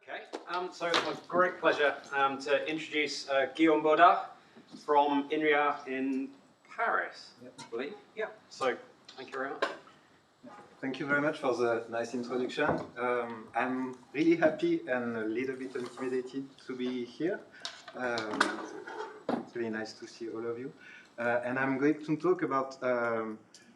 Okay, so it's a great pleasure to introduce Guillaume Baudart from INRIA in Paris, I believe. Yeah, so thank you very much. Thank you very much for the nice introduction. I'm really happy and a little bit intimidated to be here. It's really nice to see all of you. And I'm going to talk about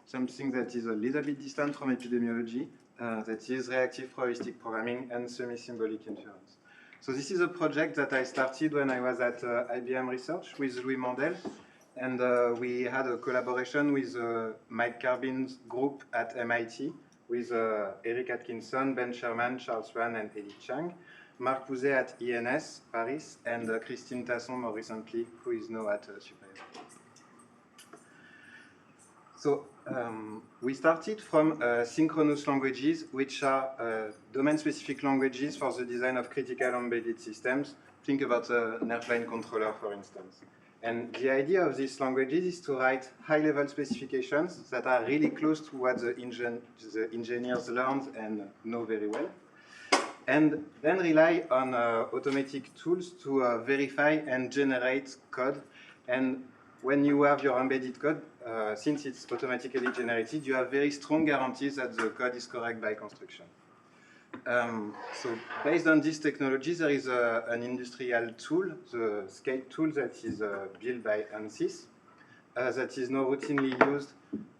something that is a little bit distant from epidemiology, that is reactive probabilistic programming and semi-symbolic inference. So this is a project that I started when I was at IBM Research with Louis Mandel, and we had a collaboration with Mike Carbin's group at MIT, with Eric Atkinson, Ben Sherman, Charles Wan, and Elie Chang, Marc Pouzet at INS Paris, and Christine Tasson more recently, who is now at Super. So we started from synchronous languages, which are domain-specific languages for the design of critical embedded systems. Think about an airplane controller, for instance. And the idea of these languages is to write high-level specifications that are really close to what the engineers learned and know very well, and then rely on automatic tools to verify and generate code. And when you have your embedded code, since it's automatically generated, you have very strong guarantees that the code is correct by construction. So based on this technology, there is an industrial tool, the Skate tool, that is built by ANSYS, that is now routinely used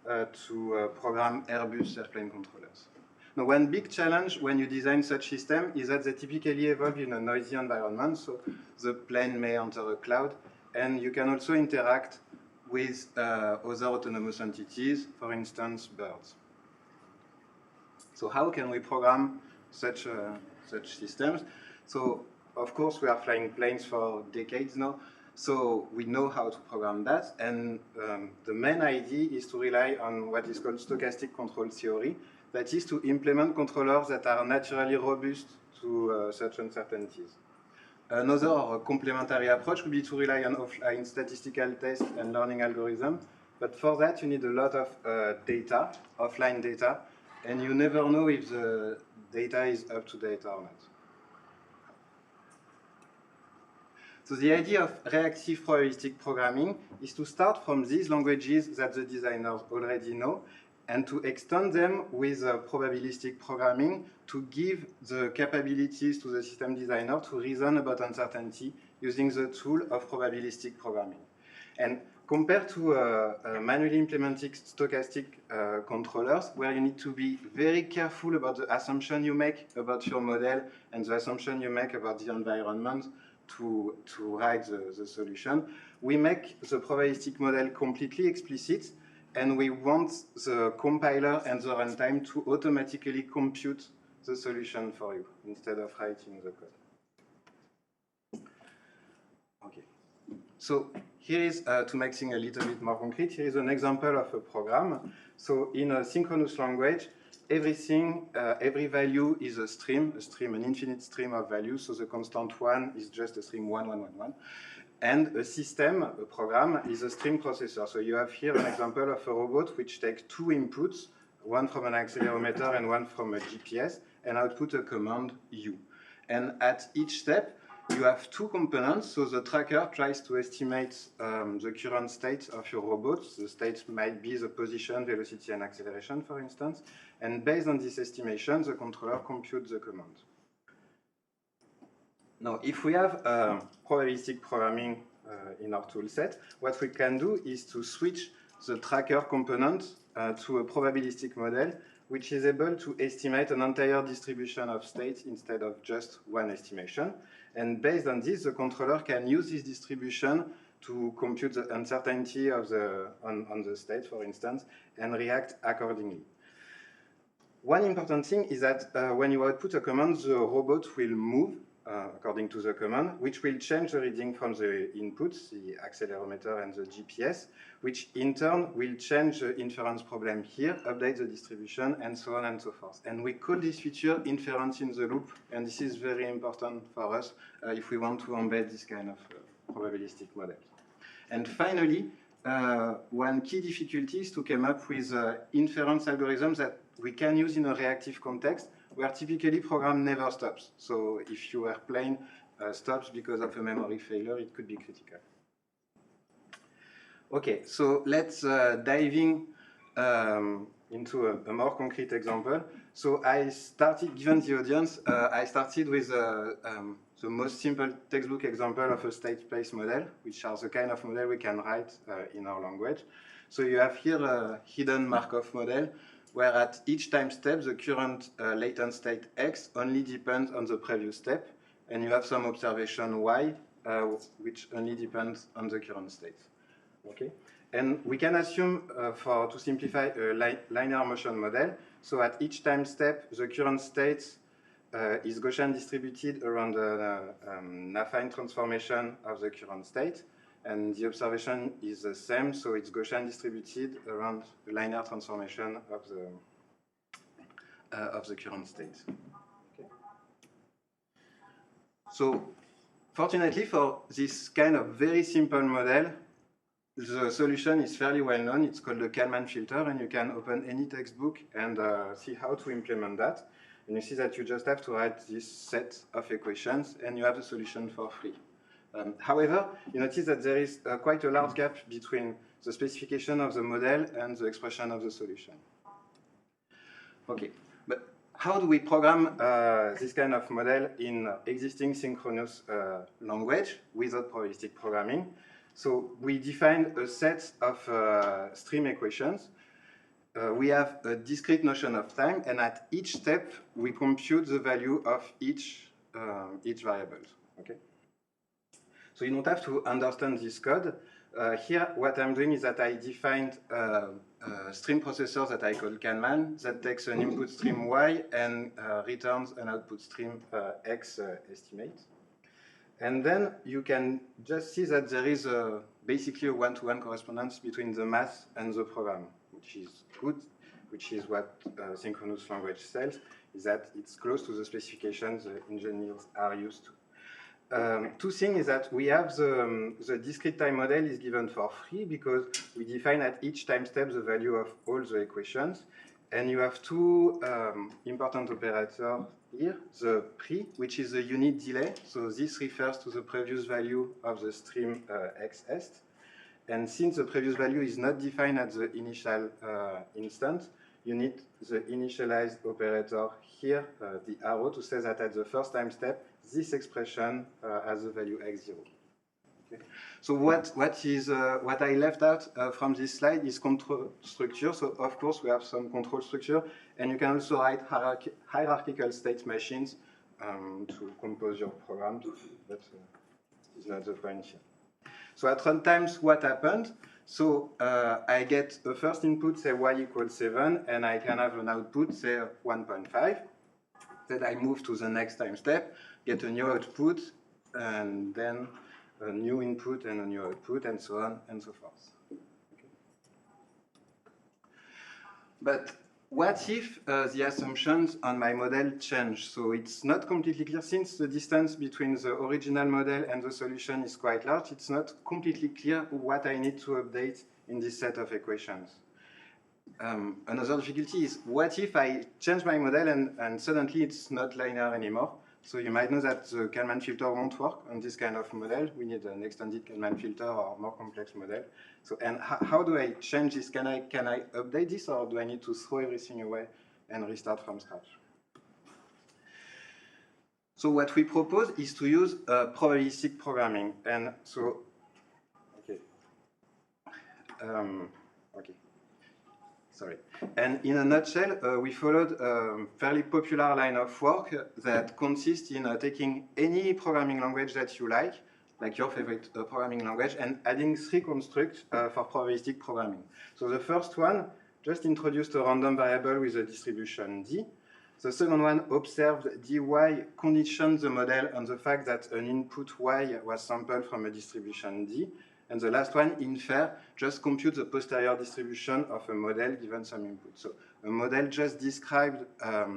to program Airbus airplane controllers. Now, one big challenge when you design such system is that they typically evolve in a noisy environment, so the plane may enter a cloud, and you can also interact with other autonomous entities, for instance, birds. So how can we program such systems? So, of course, we are flying planes for decades now, so we know how to program that, and the main idea is to rely on what is called stochastic control theory, that is to implement controllers that are naturally robust to such uncertainties. Another complementary approach would be to rely on offline statistical tests and learning algorithms, but for that you need a lot of data, offline data, and you never know if the data is up to date or not. So the idea of reactive probabilistic programming is to start from these languages that the designers already know and to extend them with probabilistic programming to give the capabilities to the system designer to reason about uncertainty using the tool of probabilistic programming. And compared to manually implementing stochastic controllers, where you need to be very careful about the assumption you make about your model and the assumption you make about the environment to write the solution, we make the probabilistic model completely explicit, and we want the compiler and the runtime to automatically compute the solution for you instead of writing the code. Okay. So here is, to make things a little bit more concrete, here is an example of a program. So in a synchronous language, everything, every value is a stream, an infinite stream of values. So the constant 1 is just a stream 1, 1, 1, 1. And a system, a program, is a stream processor. So you have here an example of a robot which takes two inputs, one from an accelerometer and one from a GPS, and output a command U. And at each step, you have two components. So the tracker tries to estimate the current state of your robot. The state might be the position, velocity, and acceleration, for instance. And based on this estimation, the controller computes the command. Now, if we have probabilistic programming in our tool set, what we can do is to switch the tracker component to a probabilistic model, which is able to estimate an entire distribution of states instead of just one estimation. And based on this, the controller can use this distribution to compute the uncertainty of on the state, for instance, and react accordingly. One important thing is that when you output a command, the robot will move according to the command, which will change the reading from the inputs, the accelerometer and the GPS, which in turn will change the inference problem here, update the distribution, and so on and so forth. And we call this feature inference in the loop, and this is very important for us if we want to embed this kind of probabilistic model. And finally, one key difficulty is to come up with inference algorithms that we can use in a reactive context, where typically program never stops. So if your airplane stops because of a memory failure, it could be critical. Okay, so let's dive in into a more concrete example. So I started, given the audience, I started with the most simple textbook example of a state space model, which are the kind of model we can write in our language. So you have here a hidden Markov model, where at each time step, the current latent state X only depends on the previous step, and you have some observation Y, which only depends on the current state. Okay, and we can assume, to simplify, a linear motion model. So at each time step, the current state is Gaussian distributed around the affine transformation of the current state, and the observation is the same, so it's Gaussian distributed around the linear transformation of the current state. Okay. So, fortunately for this kind of very simple model, the solution is fairly well known. It's called the Kalman filter, and you can open any textbook and see how to implement that. And you see that you just have to write this set of equations, and you have the solution for free. However, you notice that there is quite a large gap between the specification of the model and the expression of the solution. Okay, but how do we program this kind of model in existing synchronous language without probabilistic programming? So we define a set of stream equations. We have a discrete notion of time, and at each step, we compute the value of each variable. Okay. So you don't have to understand this code. Here, what I'm doing is that I defined a stream processor that I call Kalman that takes an input stream Y and returns an output stream X estimate. And then you can just see that there is basically a one-to-one correspondence between the math and the program, which is good, which is what synchronous language sells, is that it's close to the specifications the engineers are used to. Two things is that we have the discrete time model is given for free because we define at each time step the value of all the equations. And you have two important operators here, the pre, which is the unit delay. So this refers to the previous value of the stream xs. And since the previous value is not defined at the initial instant, you need the initialized operator here, the arrow, to say that at the first time step, this expression has the value x0. Okay. So what I left out from this slide is control structure. So of course we have some control structure, and you can also write hierarchical state machines to compose your programs, but it's not the point here. So at runtimes, what happened? So I get a first input, say y equals 7, and I can have an output, say 1.5. Then I move to the next time step, get a new output, and then a new input and a new output, and so on and so forth. Okay. But what if the assumptions on my model change? So it's not completely clear. Since the distance between the original model and the solution is quite large, it's not completely clear what I need to update in this set of equations. Another difficulty is, what if I change my model and suddenly it's not linear anymore? So you might know that the Kalman filter won't work on this kind of model. We need an extended Kalman filter or more complex model. So, and how do I change this? Can I update this, or do I need to throw everything away and restart from scratch? So what we propose is to use probabilistic programming. And so, okay. Okay. Sorry. And in a nutshell, we followed a fairly popular line of work that consists in taking any programming language that you like your favorite programming language, and adding 3 constructs for probabilistic programming. So the first one just introduced a random variable with a distribution d. The second one observed dy, conditioned the model on the fact that an input y was sampled from a distribution d. And the last one, infer, just compute the posterior distribution of a model given some input. So a model just described a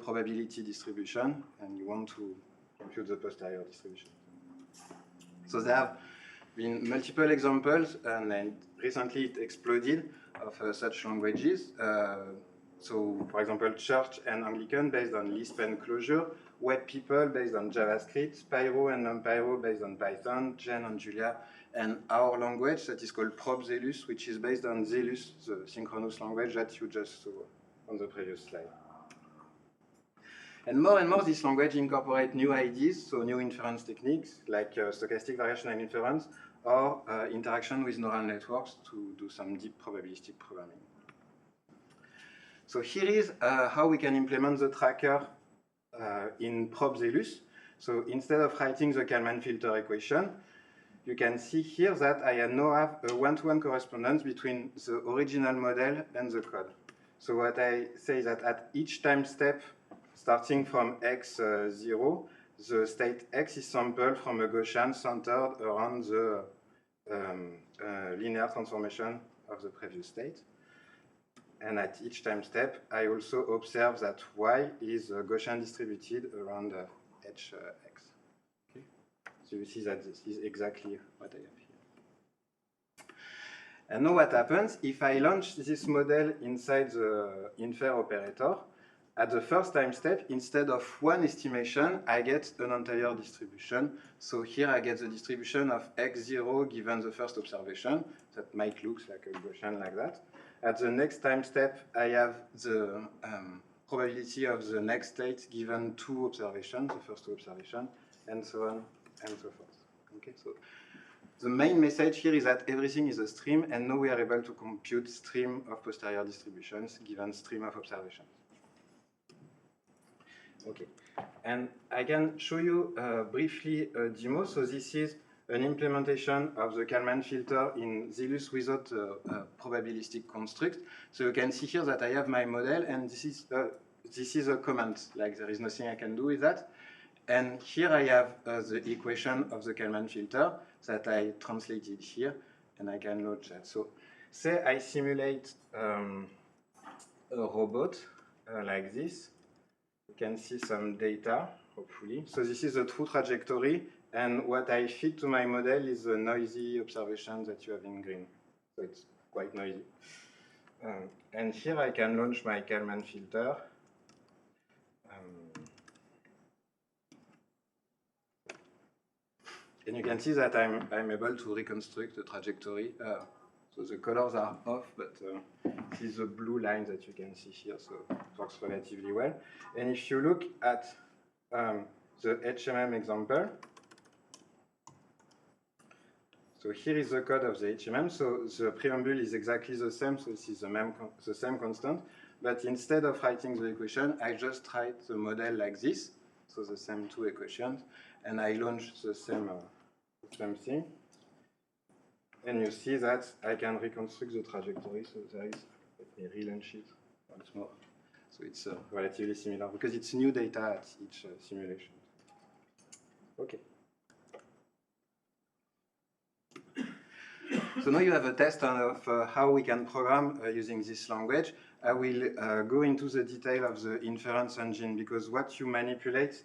probability distribution, and you want to compute the posterior distribution. So there have been multiple examples, and recently it exploded, of such languages. So, for example, Church and Anglican based on Lisp and Clojure, Web People based on JavaScript, Pyro and NumPyro based on Python, Gen on Julia, and our language that is called ProbZelos, which is based on Zelus, the synchronous language that you just saw on the previous slide. And more this language incorporate new ideas, so new inference techniques like stochastic variational inference or interaction with neural networks to do some deep probabilistic programming. So here is how we can implement the tracker in ProbZelos. So instead of writing the Kalman filter equation, you can see here that I now have a one-to-one correspondence between the original model and the code. So what I say is that at each time step, starting from x0, the state x is sampled from a Gaussian centered around the linear transformation of the previous state. And at each time step, I also observe that y is Gaussian distributed around hx. Okay? So you see that this is exactly what I have here. And now what happens, if I launch this model inside the infer operator, at the first time step, instead of one estimation, I get an entire distribution. So here I get the distribution of x0 given the first observation. That might look like a Gaussian like that. At the next time step, I have the probability of the next state given two observations, the first two observations, and so on and so forth. Okay, so the main message here is that everything is a stream, and now we are able to compute stream of posterior distributions given stream of observations. Okay, and I can show you briefly a demo. So this is an implementation of the Kalman filter in Zelus without a probabilistic construct. So you can see here that I have my model, and this is a comment, like there is nothing I can do with that. And here I have the equation of the Kalman filter that I translated here, and I can launch that. So say I simulate a robot like this. You can see some data, hopefully. So this is a true trajectory, and what I feed to my model is the noisy observation that you have in green. So it's quite noisy. And here I can launch my Kalman filter. And you can see that I'm able to reconstruct the trajectory. So the colors are off, but this is the blue line that you can see here, so it works relatively well. And if you look at the HMM example, so here is the code of the HMM. So the preamble is exactly the same, so this is the same constant. But instead of writing the equation, I just write the model like this, so the same two equations, and I launch the same thing. And you see that I can reconstruct the trajectory. So there is, let me relaunch it once more. So it's relatively similar because it's new data at each simulation. Okay. So now you have a test of how we can program using this language. I will go into the detail of the inference engine because what you manipulate,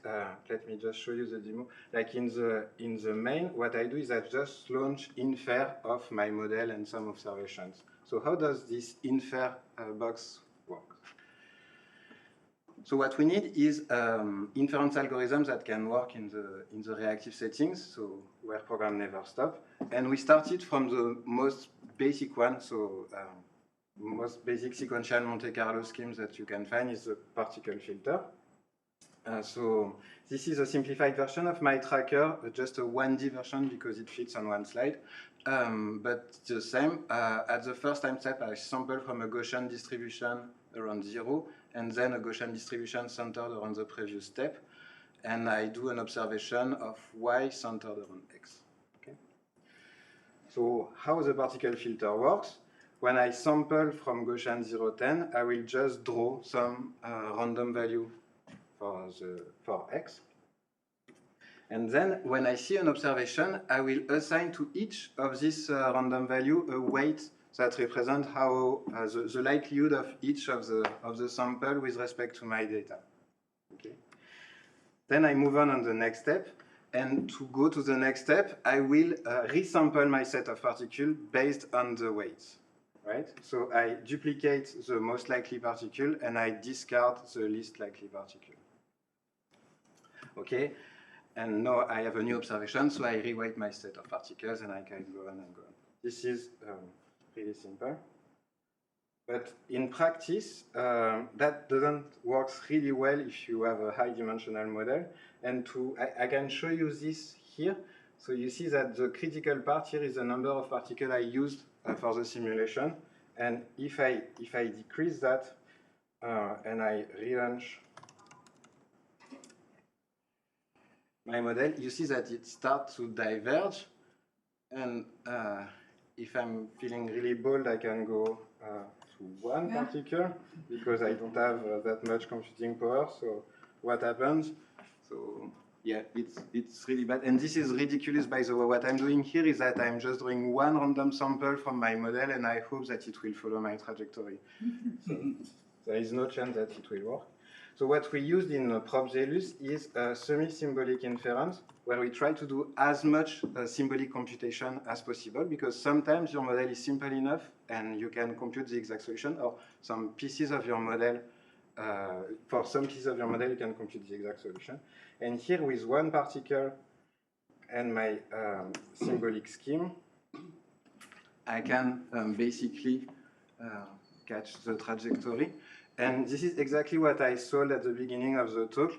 let me just show you the demo. Like in the main, what I do is I just launch infer of my model and some observations. So how does this infer box work? So what we need is inference algorithms that can work in the reactive settings, so where program never stop. And we started from the most basic one, so most basic sequential Monte Carlo schemes that you can find is the particle filter. So this is a simplified version of my tracker, just a 1D version because it fits on one slide. But the same, at the first time step, I sample from a Gaussian distribution around 0, and then a Gaussian distribution centered around the previous step. And I do an observation of y centered around x. Okay? So how the particle filter works? When I sample from Gaussian 0, 10, I will just draw some random value for x. And then when I see an observation, I will assign to each of this random value a weight that represents how the likelihood of each of the sample with respect to my data. Okay. Then I move on the next step. And to go to the next step, I will resample my set of particles based on the weights. right? So I duplicate the most likely particle and I discard the least likely particle. Okay, and now I have a new observation, so I reweight my set of particles and I can go on and go on. This is pretty simple. But in practice, that doesn't work really well if you have a high-dimensional model. And I can show you this here. So you see that the critical part here is the number of particles I used for the simulation. And if I decrease that and I relaunch my model, you see that it starts to diverge. And if I'm feeling really bold, I can go to one particle because I don't have that much computing power. So what happens? So yeah, it's really bad. And this is ridiculous, by the way. What I'm doing here is that I'm just drawing one random sample from my model, and I hope that it will follow my trajectory. So there is no chance that it will work. So what we used in Probzelus is a semi-symbolic inference, where we try to do as much symbolic computation as possible, because sometimes your model is simple enough and you can compute the exact solution, or some pieces of your model, for some pieces of your model you can compute the exact solution. And here with one particle and my symbolic scheme, I can basically catch the trajectory. And this is exactly what I sold at the beginning of the talk.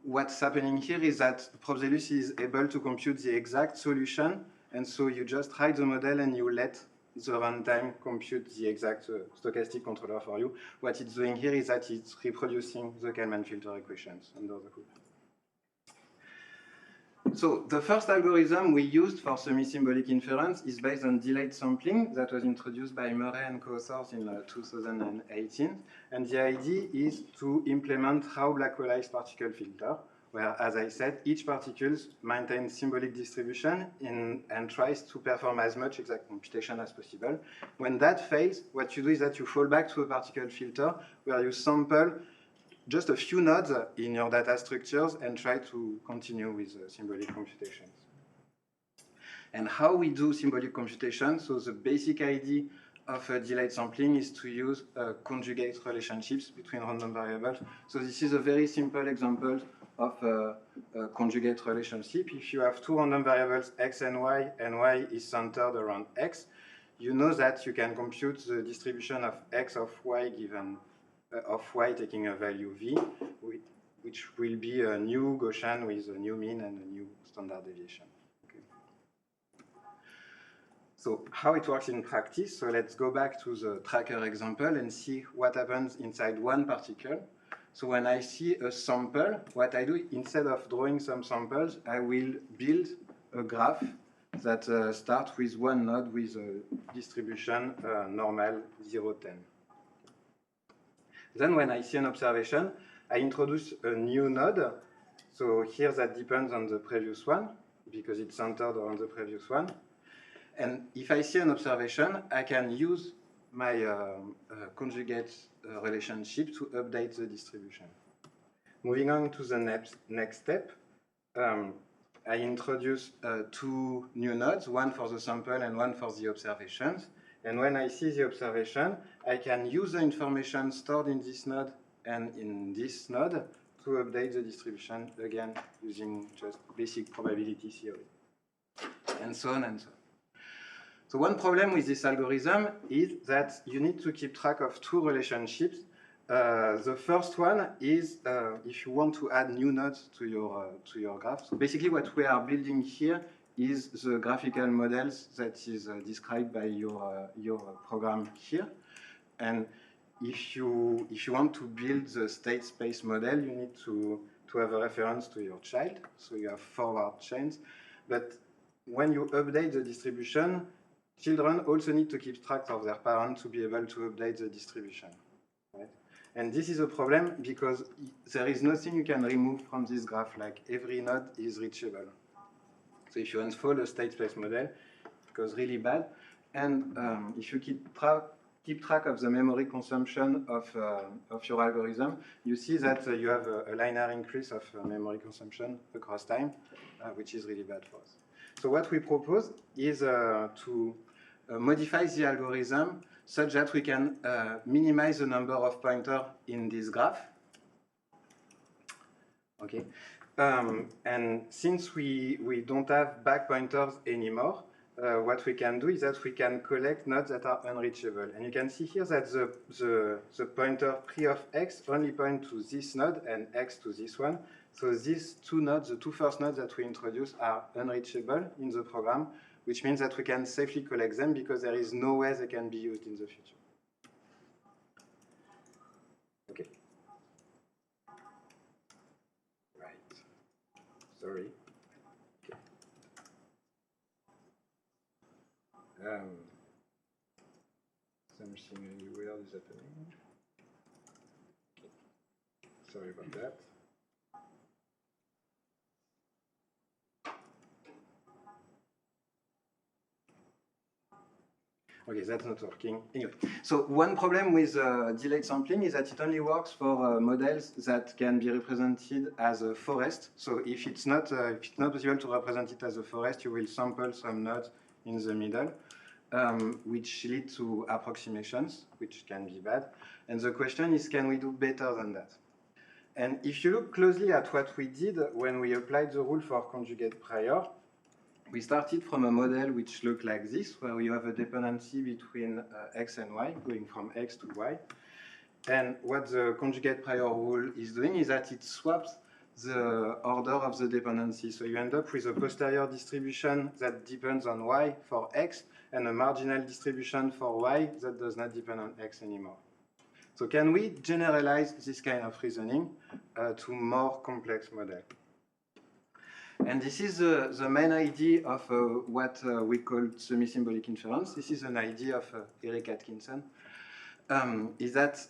What's happening here is that Probzelus is able to compute the exact solution, and so you just write the model and you let the runtime compute the exact stochastic controller for you. What it's doing here is that it's reproducing the Kalman filter equations under the hood. So the first algorithm we used for semi-symbolic inference is based on delayed sampling that was introduced by Murray and co-authors in 2018. And the idea is to implement Rao-Blackwellized particle filter, where, as I said, each particle maintains symbolic distribution and tries to perform as much exact computation as possible. When that fails, what you do is that you fall back to a particle filter where you sample just a few nodes in your data structures and try to continue with symbolic computations. And how we do symbolic computation, so the basic idea of delayed sampling is to use conjugate relationships between random variables. So this is a very simple example of a conjugate relationship. If you have two random variables, x and y is centered around x, you know that you can compute the distribution of x of y given of y taking a value v, which will be a new Gaussian with a new mean and a new standard deviation. Okay. So how it works in practice, so let's go back to the tracker example and see what happens inside one particle. So when I see a sample, what I do, instead of drawing some samples, I will build a graph that starts with one node with a distribution normal 0, 10. Then when I see an observation, I introduce a new node. So here that depends on the previous one, because it's centered around the previous one. And if I see an observation, I can use my conjugate relationship to update the distribution. Moving on to the next step, I introduce two new nodes, one for the sample and one for the observations. And when I see the observation, I can use the information stored in this node and in this node to update the distribution, again, using just basic probability theory, and so on and so on. So one problem with this algorithm is that you need to keep track of two relationships. The first one is if you want to add new nodes to your graph. So basically what we are building here is the graphical models that is described by your program here. And if you want to build the state space model, you need to have a reference to your child. So you have forward chains. But when you update the distribution, children also need to keep track of their parents to be able to update the distribution. Right? And this is a problem because there is nothing you can remove from this graph, like every node is reachable. So if you unfold a state space model, it goes really bad. And if you keep track of the memory consumption of your algorithm, you see that you have a linear increase of memory consumption across time, which is really bad for us. So what we propose is to modify the algorithm such that we can minimize the number of pointers in this graph. Okay, and since we don't have back pointers anymore, what we can do is that we can collect nodes that are unreachable. And you can see here that the pointer pre of x only point to this node and x to this one. So these two nodes, the two first nodes that we introduce, are unreachable in the program, which means that we can safely collect them because there is no way they can be used in the future. Okay. Right. Sorry. Okay. Something really weird is happening. Okay. Sorry about that. Okay, that's not working. Anyway, so one problem with delayed sampling is that it only works for models that can be represented as a forest. So if it's not possible to represent it as a forest, you will sample some nodes in the middle, which lead to approximations, which can be bad. And the question is, can we do better than that? And if you look closely at what we did when we applied the rule for conjugate prior, we started from a model which looked like this, where you have a dependency between x and y, going from x to y. And what the conjugate prior rule is doing is that it swaps the order of the dependency. So you end up with a posterior distribution that depends on y for x, and a marginal distribution for y that does not depend on x anymore. So can we generalize this kind of reasoning to more complex models? And this is the main idea of what we call semi-symbolic inference. This is an idea of Eric Atkinson. Is that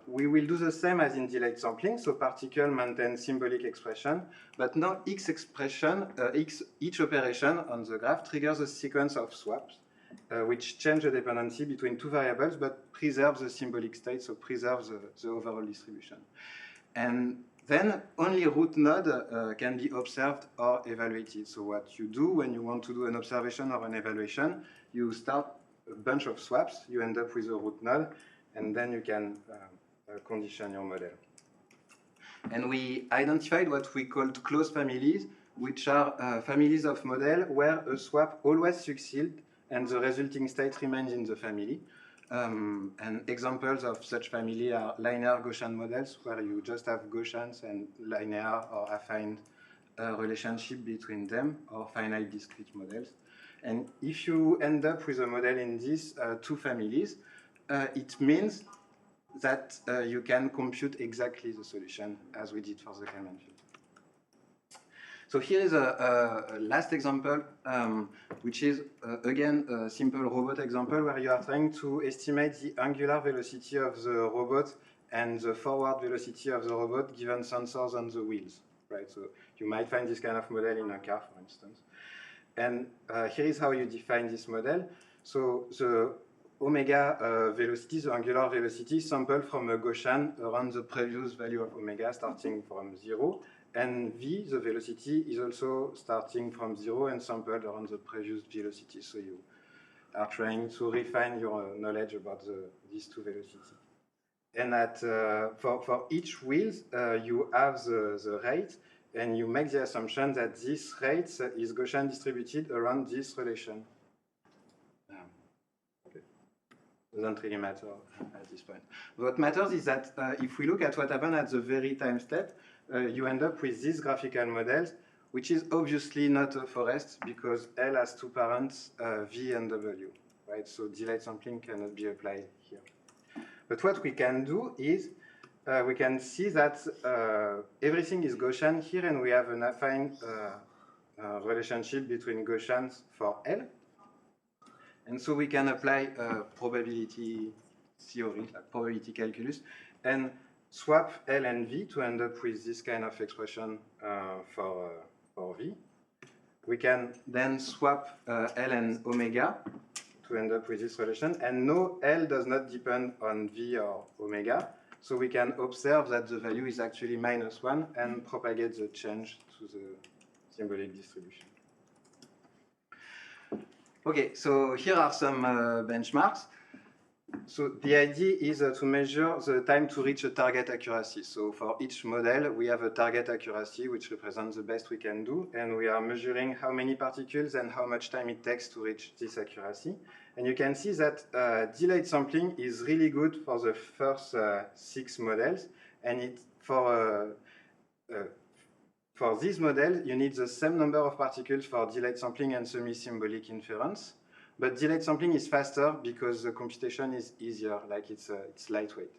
we will do the same as in delayed sampling, so particle maintain symbolic expression, but now each operation on the graph triggers a sequence of swaps, which change the dependency between two variables, but preserve the symbolic state, so preserve the overall distribution. And then only root node can be observed or evaluated. So what you do when you want to do an observation or an evaluation, you start a bunch of swaps, you end up with a root node, and then you can condition your model. And we identified what we called closed families, which are families of model where a swap always succeeds and the resulting state remains in the family. And examples of such family are linear Gaussian models, where you just have Gaussians and linear or affine relationship between them, or finite discrete models. And if you end up with a model in these two families, it means that you can compute exactly the solution as we did for the Kalman field. So here is a last example, which is, again, a simple robot example where you are trying to estimate the angular velocity of the robot and the forward velocity of the robot given sensors on the wheels, right? So you might find this kind of model in a car, for instance. And here is how you define this model. So the omega velocity, the angular velocity, sampled from a Gaussian around the previous value of omega starting from 0. And v, the velocity, is also starting from 0 and sampled around the previous velocity. So you are trying to refine your knowledge about these two velocities. And for each wheel, you have the rate, and you make the assumption that this rate is Gaussian distributed around this relation. Okay. Doesn't really matter at this point. What matters is that if we look at what happened at the very time step, you end up with these graphical models, which is obviously not a forest because L has two parents, V and W, right? So delayed sampling cannot be applied here. But what we can do is we can see that everything is Gaussian here, and we have an affine relationship between Gaussians for L. And so we can apply probability theory, like probability calculus, and swap L and V to end up with this kind of expression for V. We can then swap L and omega to end up with this relation. And no, L does not depend on V or omega. So we can observe that the value is actually -1 and propagate the change to the symbolic distribution. Okay, so here are some benchmarks. So the idea is to measure the time to reach a target accuracy. So for each model, we have a target accuracy, which represents the best we can do. And we are measuring how many particles and how much time it takes to reach this accuracy. And you can see that delayed sampling is really good for the first 6 models. And for this model, you need the same number of particles for delayed sampling and semi-symbolic inference. But delayed sampling is faster because the computation is easier, like it's lightweight,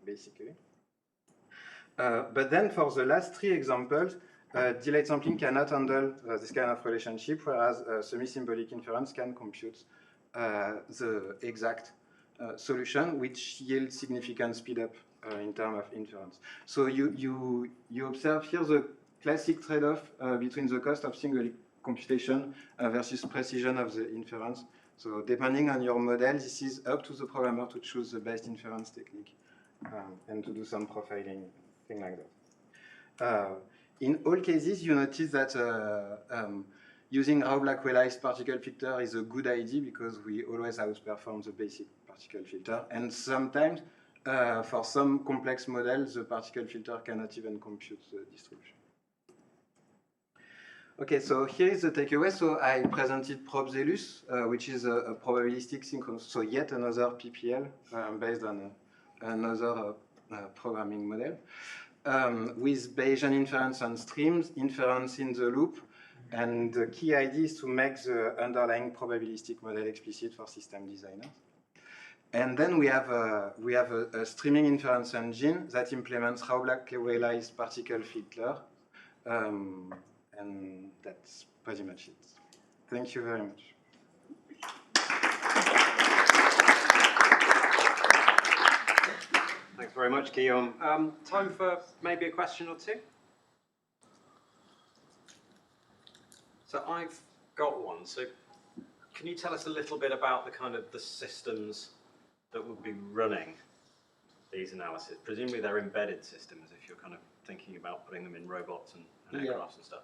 basically. But then for the last 3 examples, delayed sampling cannot handle this kind of relationship, whereas semi-symbolic inference can compute the exact solution, which yields significant speed up in terms of inference. So you observe here the classic trade-off between the cost of single computation versus precision of the inference. So depending on your model, this is up to the programmer to choose the best inference technique and to do some profiling, thing like that. In all cases, you notice that using Rao-Blackwell-Ice particle filter is a good idea because we always outperform the basic particle filter. And sometimes, for some complex models, the particle filter cannot even compute the distribution. Okay, so here is the takeaway. So I presented ProbZealous, which is a probabilistic synchronous, so yet another PPL based on another programming model with Bayesian inference on streams, inference in the loop, and the key idea is to make the underlying probabilistic model explicit for system designers. And then we have a streaming inference engine that implements Rao-Blackwell-Ice particle filter. And that's pretty much it. Thank you very much. Thanks very much, Guillaume. Time for maybe a question or two? So I've got one. So can you tell us a little bit about the kind of the systems that would be running these analyses? Presumably they're embedded systems if you're kind of thinking about putting them in robots and aircrafts and stuff.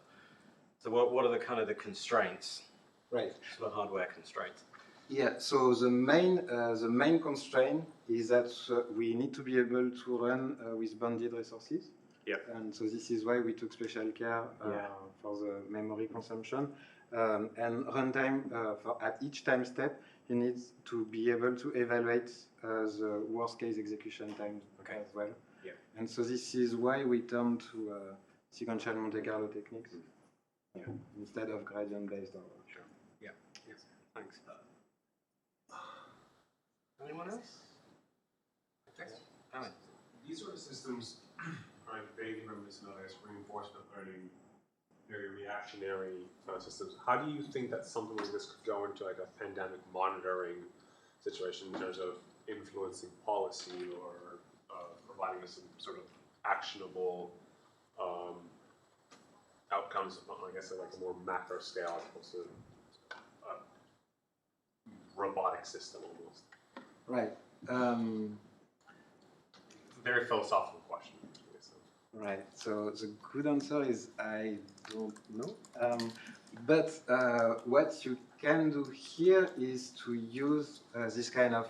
So what are the kind of the constraints? Right. Sort of hardware constraints. Yeah. So the main constraint is that we need to be able to run with bounded resources. Yeah. And so this is why we took special care for the memory consumption and runtime. At each time step, you need to be able to evaluate the worst case execution time as well. Yeah. And so this is why we turn to sequential Monte Carlo techniques. Yeah. Instead of gradient-based. Sure. Yeah. Yes. Thanks. Anyone else? Okay. Alan. These sort of systems are vaguely reminiscent of reinforcement learning, very reactionary systems. How do you think that something like this could go into like a pandemic monitoring situation in terms of influencing policy or providing us some sort of actionable outcomes, I guess, at like a more macro scale as opposed to a robotic system almost? Right. It's a very philosophical question. Right. So the good answer is I don't know. But what you can do here is to use this kind of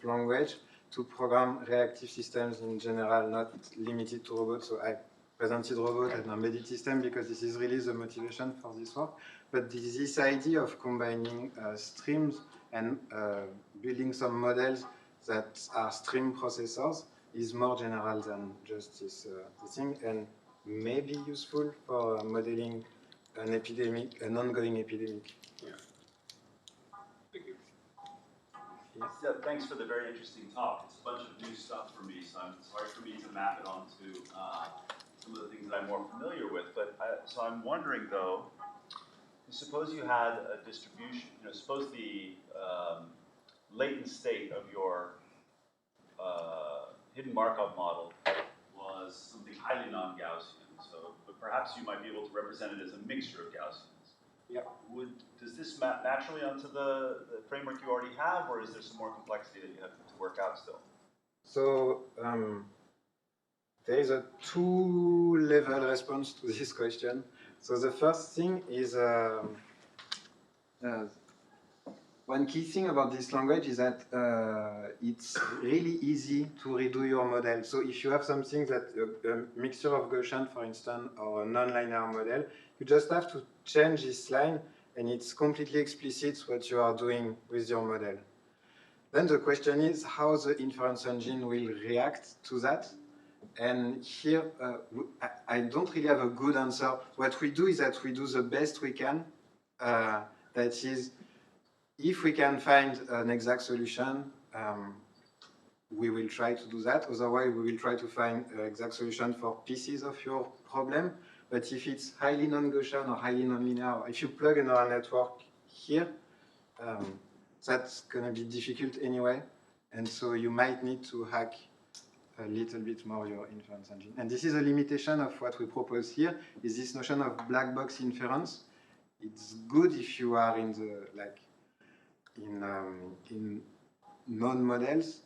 language to program reactive systems in general, not limited to robots. So I presented robot and embedded system because this is really the motivation for this work. But this idea of combining streams and building some models that are stream processors is more general than just this thing, and may be useful for modeling an epidemic, an ongoing epidemic. Yeah. Thank you. Yes. Yeah, thanks for the very interesting talk. It's a bunch of new stuff for me, so it's hard for me to map it onto some of the things that I'm more familiar with. But so I'm wondering though, suppose you had a distribution, suppose the latent state of your hidden Markov model was something highly non-Gaussian. So, but perhaps you might be able to represent it as a mixture of Gaussians. Yeah. Does this map naturally onto the framework you already have, or is there some more complexity that you have to work out still? So there is a two-level response to this question. So the first thing is One key thing about this language is that it's really easy to redo your model. So if you have something that a mixture of Gaussian, for instance, or a non-linear model, you just have to change this line, and it's completely explicit what you are doing with your model. Then the question is how the inference engine will react to that. And here, I don't really have a good answer. What we do is that we do the best we can. That is, if we can find an exact solution, we will try to do that. Otherwise, we will try to find an exact solution for pieces of your problem. But if it's highly non-Gaussian or highly non-linear, if you plug a neural network here, that's going to be difficult anyway. And so you might need to hack a little bit more your inference engine. And this is a limitation of what we propose here, is this notion of black box inference. It's good if you are in the, like, in known models.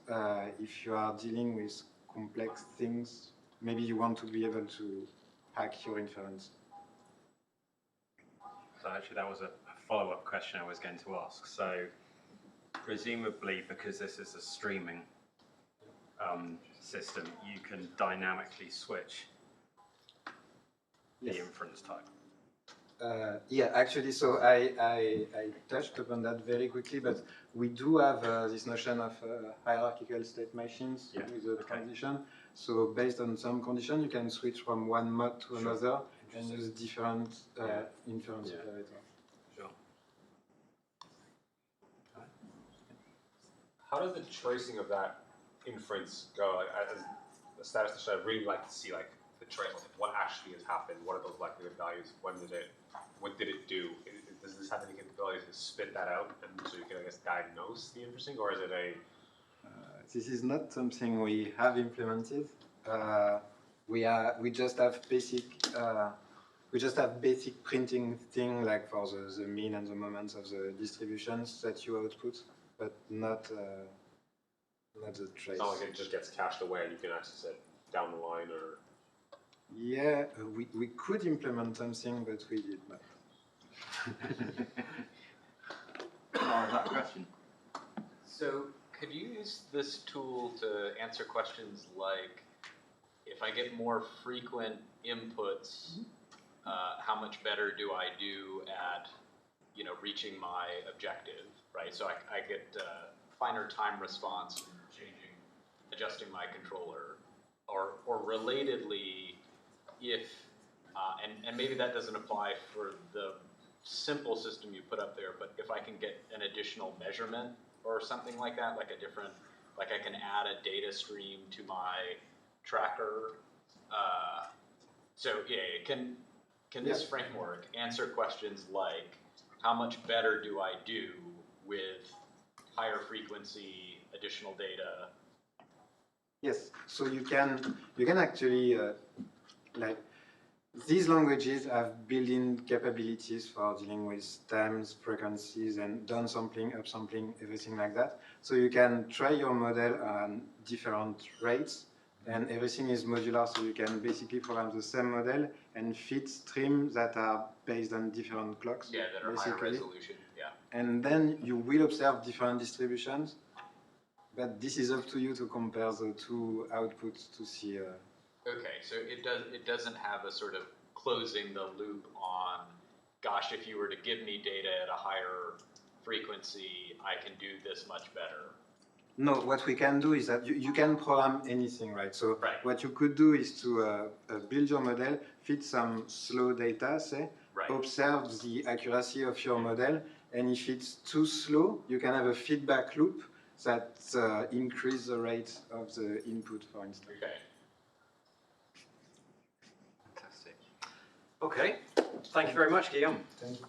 If you are dealing with complex things, maybe you want to be able to hack your inference. So actually that was a follow-up question I was going to ask. So presumably because this is a streaming system, you can dynamically switch the inference type. Yeah, actually, so I touched upon that very quickly, but we do have this notion of hierarchical state machines with the transition. So based on some condition, you can switch from one mode to another and use different inference operators. Sure. How does the tracing of that inference go? Like, as a statistician, I'd really like to see like the trace, like what actually has happened. What are those likelihood values? What did it do? Does this have any capability to spit that out, and so you can, I guess, diagnose the inferencing, or is it a? This is not something we have implemented. We just have basic printing thing like for the mean and the moments of the distributions that you output, but not the trace. It's not like it just gets cached away and you can access it down the line, or. Yeah, we could implement something, but we did not. Laura, that question. So could you use this tool to answer questions like, if I get more frequent inputs, how much better do I do at, reaching my objective, right? So I get finer time response, adjusting my controller, or relatedly, if and maybe that doesn't apply for the simple system you put up there, but if I can get an additional measurement or something like that, like I can add a data stream to my tracker. So yeah, can this framework answer questions like, how much better do I do with higher frequency, additional data? Yes, so you can actually like these languages have built-in capabilities for dealing with times, frequencies, and downsampling, upsampling, everything like that. So you can try your model on different rates, and everything is modular, so you can basically program the same model and fit streams that are based on different clocks. Yeah, that are higher resolution, yeah. And then you will observe different distributions, but this is up to you to compare the two outputs to see. Okay, so it doesn't have a sort of closing the loop on, gosh, if you were to give me data at a higher frequency, I can do this much better. No, what we can do is that you can program anything, right? So what you could do is to build your model, fit some slow data, say, observe the accuracy of your model, and if it's too slow, you can have a feedback loop that increase the rate of the input, for instance. Okay. Okay, thank you very much, Guillaume. Thank you.